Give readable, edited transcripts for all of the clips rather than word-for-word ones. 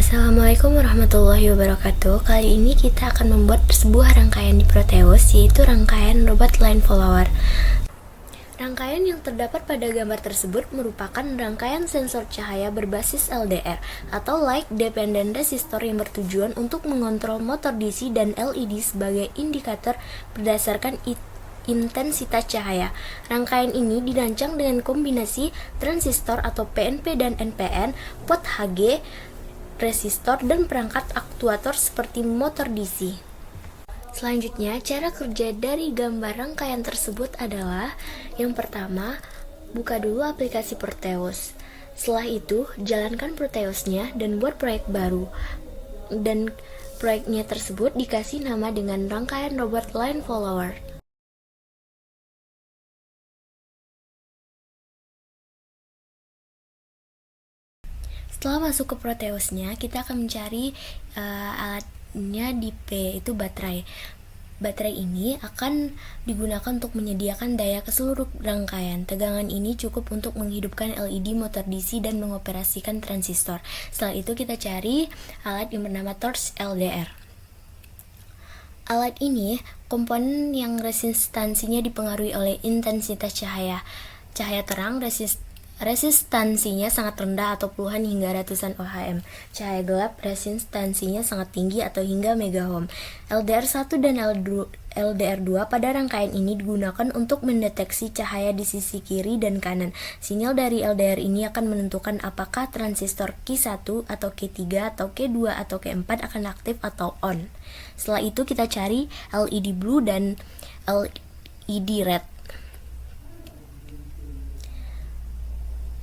Assalamualaikum warahmatullahi wabarakatuh. Kali ini kita akan membuat sebuah rangkaian di Proteus, yaitu rangkaian robot line follower. Rangkaian yang terdapat pada gambar tersebut merupakan rangkaian sensor cahaya berbasis LDR atau Light Dependent Resistor yang bertujuan untuk mengontrol motor DC dan LED sebagai indikator berdasarkan intensitas cahaya. Rangkaian ini dirancang dengan kombinasi transistor atau PNP dan NPN, pot Hg, resistor, dan perangkat aktuator seperti motor DC. Selanjutnya, cara kerja dari gambar rangkaian tersebut adalah yang pertama, buka dulu aplikasi Proteus. Setelah itu, jalankan Proteusnya dan buat proyek baru. Dan proyeknya tersebut dikasih nama dengan rangkaian robot line follower. Setelah masuk ke Proteusnya, kita akan mencari alatnya di P, itu baterai. Baterai ini akan digunakan untuk menyediakan daya ke seluruh rangkaian. Tegangan ini cukup untuk menghidupkan LED, motor DC, dan mengoperasikan transistor. Setelah itu kita cari alat yang bernama torch LDR. Alat ini komponen yang resistansinya dipengaruhi oleh intensitas cahaya. Cahaya terang resistansinya sangat rendah atau puluhan hingga ratusan ohm. Cahaya gelap resistansinya sangat tinggi atau hingga megaohm. LDR1 dan LDR2 pada rangkaian ini digunakan untuk mendeteksi cahaya di sisi kiri dan kanan. Sinyal dari LDR ini akan menentukan apakah transistor Q1 atau Q3 atau Q2 atau Q4 akan aktif atau on. Setelah itu kita cari LED blue dan LED red.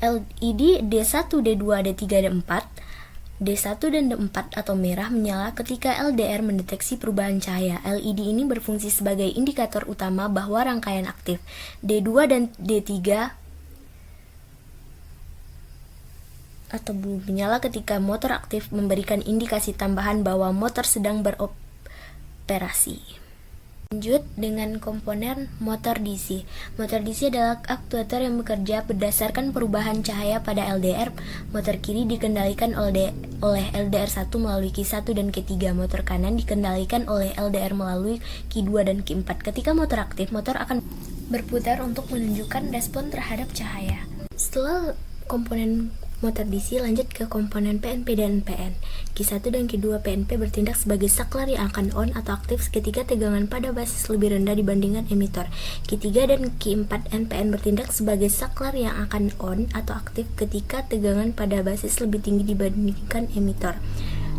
LED D1, D2, D3, D4, D1 dan D4 atau merah menyala ketika LDR mendeteksi perubahan cahaya. LED ini berfungsi sebagai indikator utama bahwa rangkaian aktif. D2 dan D3 atau blue menyala ketika motor aktif, memberikan indikasi tambahan bahwa motor sedang beroperasi. Lanjut dengan komponen motor DC. Motor DC adalah aktuator yang bekerja berdasarkan perubahan cahaya pada LDR. Motor kiri dikendalikan oleh LDR1 melalui Q1 dan Q3. Motor kanan dikendalikan oleh LDR melalui Q2 dan Q4. Ketika motor aktif, motor akan berputar untuk menunjukkan respon terhadap cahaya. Setelah komponen motor DC, lanjut ke komponen PNP dan NPN. Q1 dan Q2 PNP bertindak sebagai saklar yang akan on atau aktif ketika tegangan pada basis lebih rendah dibandingkan emitor. Q3 dan Q4 NPN bertindak sebagai saklar yang akan on atau aktif ketika tegangan pada basis lebih tinggi dibandingkan emitor.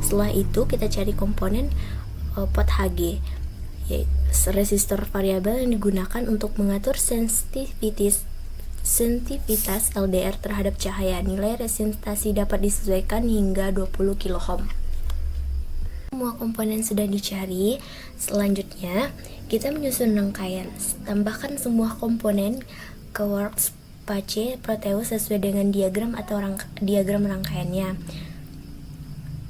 Setelah itu kita cari komponen pot Hg, yaitu resistor variabel yang digunakan untuk mengatur sensitivitas LDR terhadap cahaya. Nilai resistasi dapat disesuaikan hingga 20 kΩ. Semua komponen sudah dicari. Selanjutnya, kita menyusun rangkaian. Tambahkan semua komponen ke workspace Proteus sesuai dengan diagram atau diagram rangkaiannya.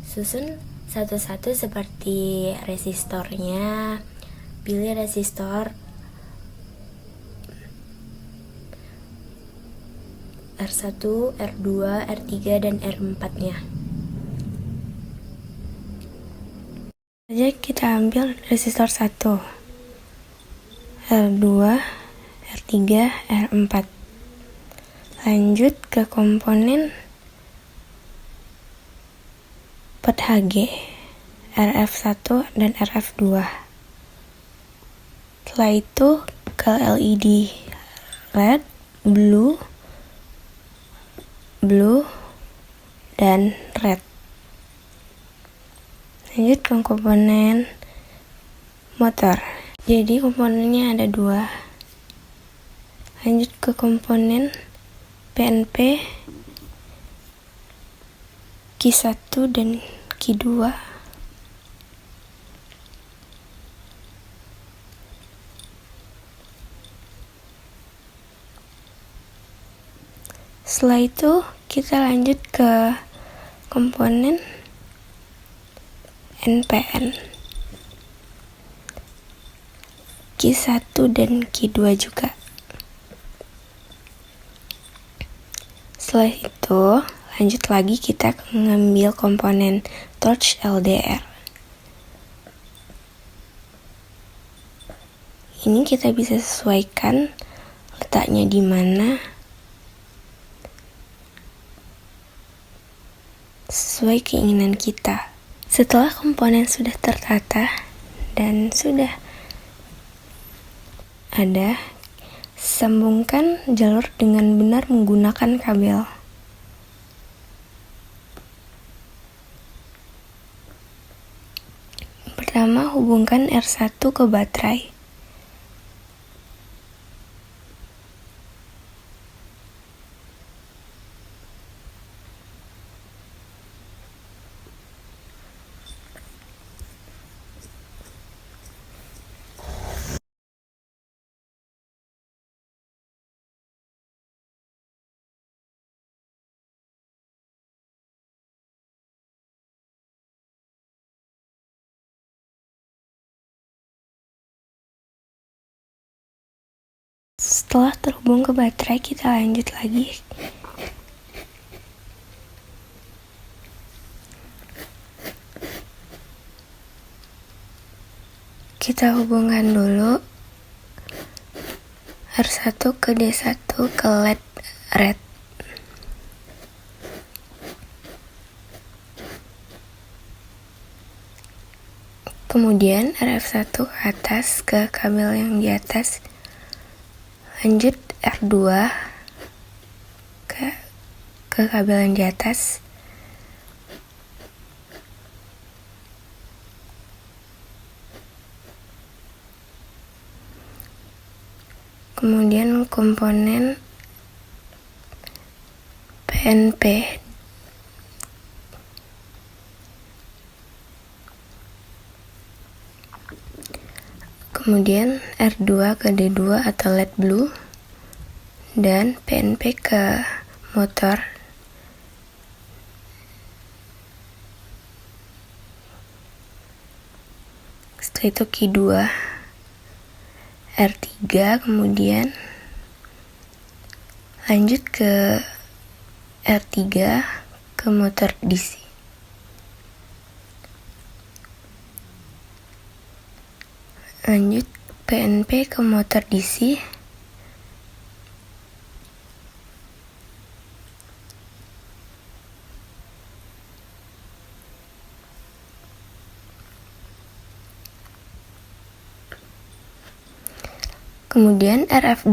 Susun satu-satu seperti resistornya. Pilih resistor R1, R2, R3, dan R4-nya. Saja kita ambil resistor 1, R2, R3, R4. Lanjut ke komponen pot Hg, RF1 dan RF2. Setelah itu ke LED red, blue, dan red. Lanjut ke komponen motor. Jadi komponennya ada 2. Lanjut ke komponen PNP, Q1 dan Q2. Setelah itu kita lanjut ke komponen NPN, Q1 dan Q2 juga. Setelah itu Lanjut lagi, kita ngambil komponen torch LDR. Ini kita bisa sesuaikan letaknya di mana sesuai keinginan kita. Setelah komponen sudah tertata dan sudah ada, sambungkan jalur dengan benar menggunakan kabel. Pertama, hubungkan R1 ke baterai. Setelah terhubung ke baterai, kita lanjut lagi. Kita hubungkan dulu R1 ke D1 ke LED red. Kemudian RF1 ke atas ke kabel yang di atas. Lanjut R2 ke kabel yang di atas. Kemudian komponen PNP kemudian R2 ke D2 atau LED blue, dan PNP ke motor. Setelah itu Q2 R3, kemudian lanjut ke R3 ke motor DC. Lanjut PNP ke motor DC. Kemudian RF2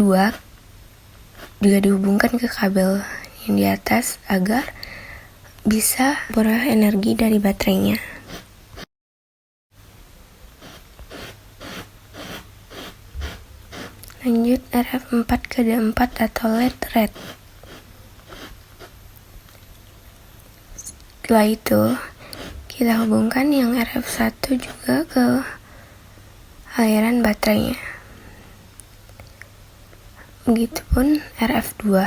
juga dihubungkan ke kabel yang di atas agar bisa memperoleh energi dari baterainya. Lanjut RF4 ke D4 atau LED red. Setelah itu kita hubungkan yang RF1 juga ke aliran baterainya. Begitupun RF2.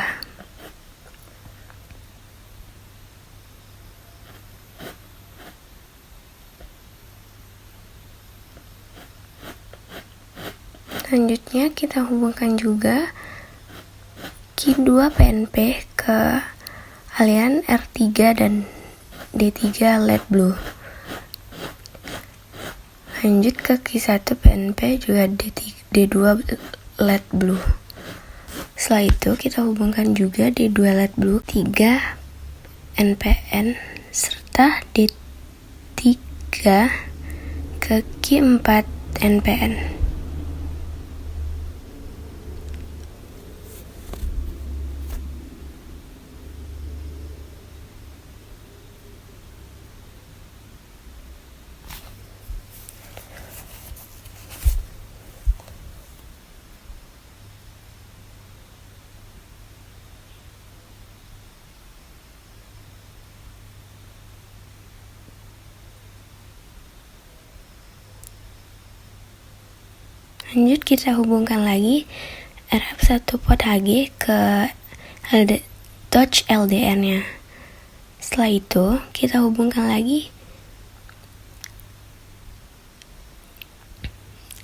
Selanjutnya kita hubungkan juga Q2 PNP ke aliran R3 dan D3 LED blue. Lanjut ke Q1 PNP juga D2 LED blue. Setelah itu kita hubungkan juga D2 LED blue 3 NPN serta D3 ke Q4 NPN. Lanjut kita hubungkan lagi RF1 port HG ke touch LDR-nya. Setelah itu kita hubungkan lagi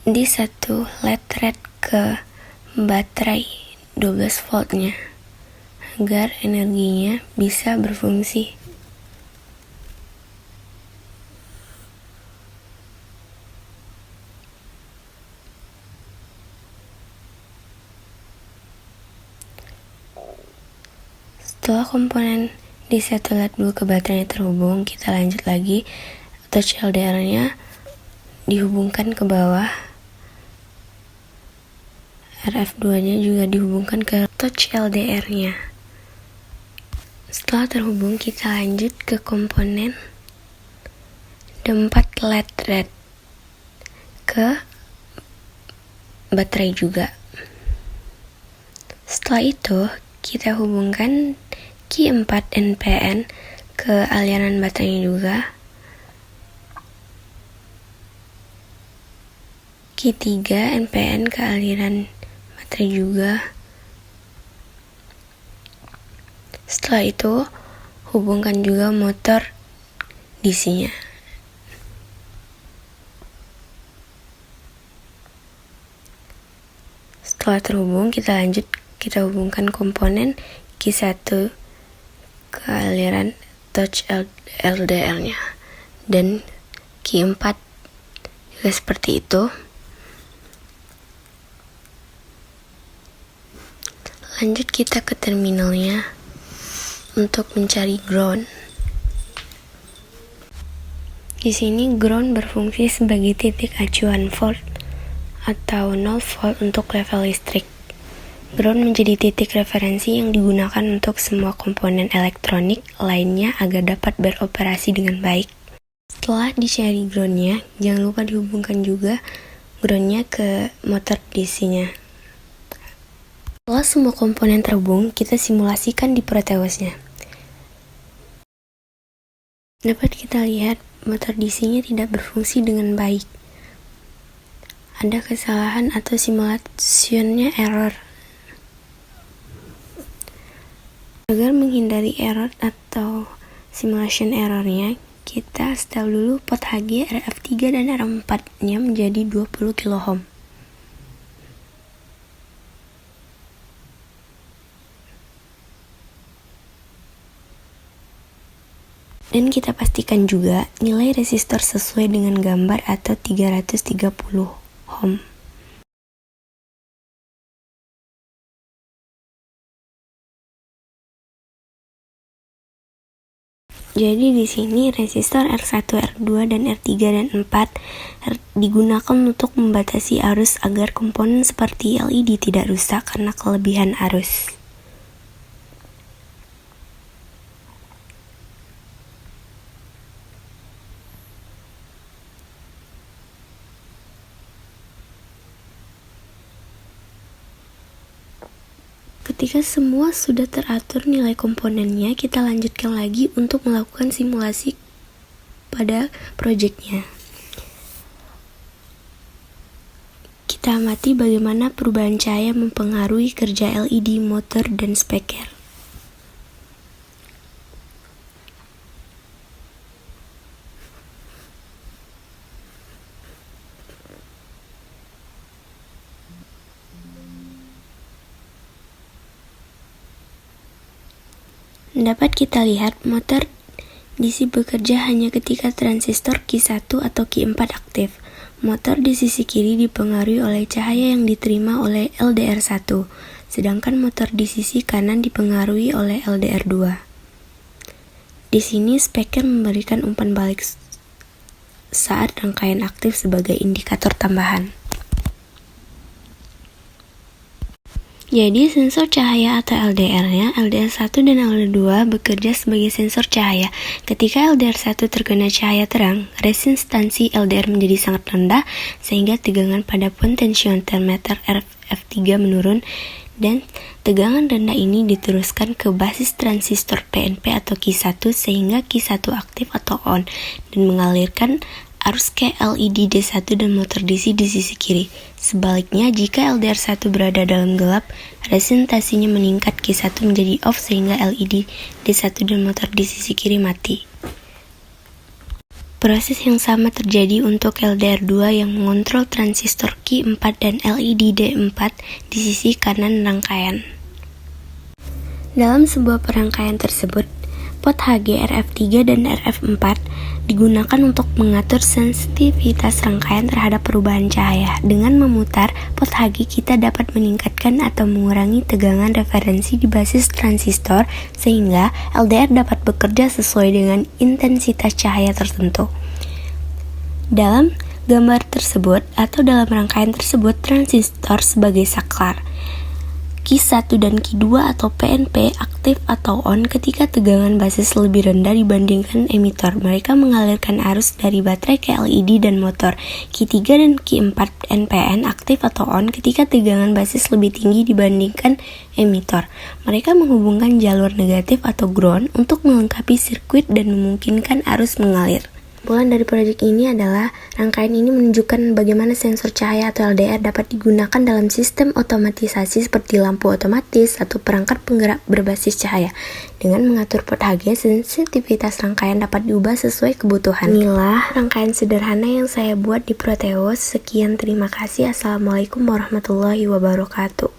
D1 LED red ke baterai 12 voltnya agar energinya bisa berfungsi. Setelah komponen DC atau LED blue ke baterainya terhubung, kita lanjut lagi. Touch LDR-nya dihubungkan ke bawah. RF2-nya juga dihubungkan ke touch LDR-nya. Setelah terhubung, kita lanjut ke komponen D4 LED red ke baterai juga. Setelah itu, kita hubungkan Q4 NPN ke aliran baterai juga. Q3 NPN ke aliran baterai juga. Setelah itu, hubungkan juga motor DC-nya. Setelah terhubung, kita hubungkan komponen Q1 ke aliran touch LDR-nya, dan Q4 juga seperti itu. Lanjut kita ke terminalnya untuk mencari ground. Di sini ground berfungsi sebagai titik acuan volt atau 0 volt untuk level listrik. Ground menjadi titik referensi yang digunakan untuk semua komponen elektronik lainnya agar dapat beroperasi dengan baik. Setelah dicari groundnya, jangan lupa dihubungkan juga groundnya ke motor DC-nya. Setelah semua komponen terhubung, kita simulasikan di Proteusnya. Dapat kita lihat motor DC-nya tidak berfungsi dengan baik. Ada kesalahan atau simulationnya error. Agar menghindari error atau simulation errornya, kita setel dulu pot Hg RF3 dan R4-nya menjadi 20 kΩ. Dan kita pastikan juga nilai resistor sesuai dengan gambar atau 330 ohm. Jadi di sini resistor R1, R2, dan R3 dan 4 digunakan untuk membatasi arus agar komponen seperti LED tidak rusak karena kelebihan arus. Ketika semua sudah teratur nilai komponennya, kita lanjutkan lagi untuk melakukan simulasi pada proyeknya. Kita amati bagaimana perubahan cahaya mempengaruhi kerja LED, motor, dan speaker. Dapat kita lihat motor DC bekerja hanya ketika transistor Q1 atau Q4 aktif. Motor di sisi kiri dipengaruhi oleh cahaya yang diterima oleh LDR1, sedangkan motor di sisi kanan dipengaruhi oleh LDR2. Di sini speaker memberikan umpan balik saat rangkaian aktif sebagai indikator tambahan. Jadi sensor cahaya atau LDR-nya, LDR1 dan LDR2 bekerja sebagai sensor cahaya. Ketika LDR1 terkena cahaya terang, resistansi LDR menjadi sangat rendah sehingga tegangan pada potensiometer RF3 menurun, dan tegangan rendah ini diteruskan ke basis transistor PNP atau Q1 sehingga Q1 aktif atau on dan mengalirkan arus ke LED D1 dan motor DC di sisi kiri. Sebaliknya, jika LDR1 berada dalam gelap, resistansinya meningkat Q1 menjadi off sehingga LED D1 dan motor di sisi kiri mati. Proses yang sama terjadi untuk LDR2 yang mengontrol transistor Q4 dan LED D4 di sisi kanan rangkaian. Dalam sebuah perangkaian tersebut, pot Hg RF3 dan RF4 digunakan untuk mengatur sensitivitas rangkaian terhadap perubahan cahaya. Dengan memutar pot Hg, kita dapat meningkatkan atau mengurangi tegangan referensi di basis transistor sehingga LDR dapat bekerja sesuai dengan intensitas cahaya tertentu. Dalam gambar tersebut atau dalam rangkaian tersebut, transistor sebagai saklar. Q1 dan Q2 atau PNP aktif atau on ketika tegangan basis lebih rendah dibandingkan emitor. Mereka mengalirkan arus dari baterai ke LED dan motor. Q3 dan Q4 NPN aktif atau on ketika tegangan basis lebih tinggi dibandingkan emitor. Mereka menghubungkan jalur negatif atau ground untuk melengkapi sirkuit dan memungkinkan arus mengalir. Kesimpulan dari proyek ini adalah rangkaian ini menunjukkan bagaimana sensor cahaya atau LDR dapat digunakan dalam sistem otomatisasi seperti lampu otomatis atau perangkat penggerak berbasis cahaya. Dengan mengatur pot Hg, sensitivitas rangkaian dapat diubah sesuai kebutuhan. Inilah rangkaian sederhana yang saya buat di Proteus. Sekian, terima kasih. Assalamualaikum warahmatullahi wabarakatuh.